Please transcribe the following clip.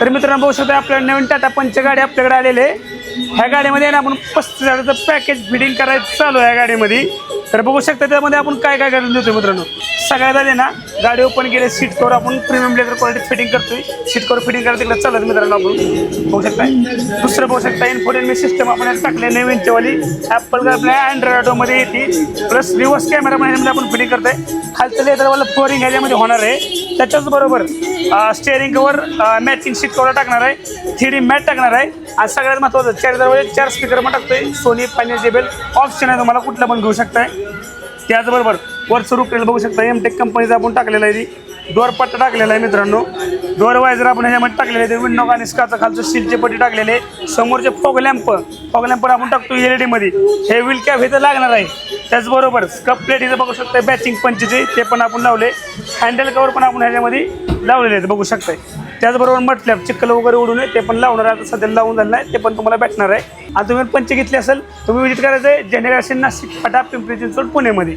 तर मित्रांनो बघू शकता आपल्या नवीन टाटा पंच गाडी आपल्याकडे आलेली आहे। ह्या गाडीमध्ये ना आपण 35,000चं पॅकेज फिटिंग करायचं चालू आहे गाडीमध्ये। तर बघू शकता त्यामध्ये आपण काय काय करून देतो मित्रांनो। सगळ्यात आधी ना गाडी ओपन केली सीट कवर आपण प्रीमियम लेदर क्वालिटी फिटिंग करतोय। सीट कवर फिटिंग करायला तिकडे चालत मित्रांनो आपण बघू शकता। दुसरं बघू शकता इन्फोटेनमेंट सिस्टम आपण टाकले नवीनची वाली ॲपल आपल्या अँड्रॉइड ऑटोमध्ये येते। प्लस रिव्हर्स कॅमेरा मध्ये आपण फिटिंग करतोय। खालचं लेदरवाला फ्लोरिंग ह्याच्यामध्ये होणार आहे। त्याच्याच बरोबर steering cover matching seat cover टाकणार आहे। 3D मॅट टाकणार आहे। आज सगळ्यात महत्त्वाचं 4 दरवाजे 4 स्पीकर पण टाकतोय। सोनी फायनल ऑप्शन आहे तुम्हाला कुठला पण घेऊ शकताय। त्याचबरोबर वरचं रुपरेल बघू शकता एमटेक कंपनीचा आपण टाकलेला आहे। डोअर पट्टा टाकलेला आहे मित्रांनो। डोअर वायझर आपण ह्याच्यामध्ये टाकलेले आहे। विंडो आणि स्काचं खालचं स्टीलचे पट्टी टाकलेले आहे। समोरचे फॉग लॅम्प आपण टाकतो LED मध्ये। हे व्हील कॅप इथं लागणार आहे। त्याचबरोबर स्कप प्लेट इथं बघू शकता बॅचिंग पंचचे ते पण आपण लावले। हँडल कवर पण आपण ह्याच्यामध्ये लावलेले आहेत बघू शकताय। त्याचबरोबर मटलॅप चिखल वगैरे उडू नये ते पण लावणार आहे। आता सध्या लावून झालं नाही ते पण तुम्हाला भेटणार आहे। आणि तुम्ही पंच घेतले असेल तुम्ही विजिट करायचं आहे जनरल नाशिक फाटा पिंपरी चिंचवड पुणेमध्ये।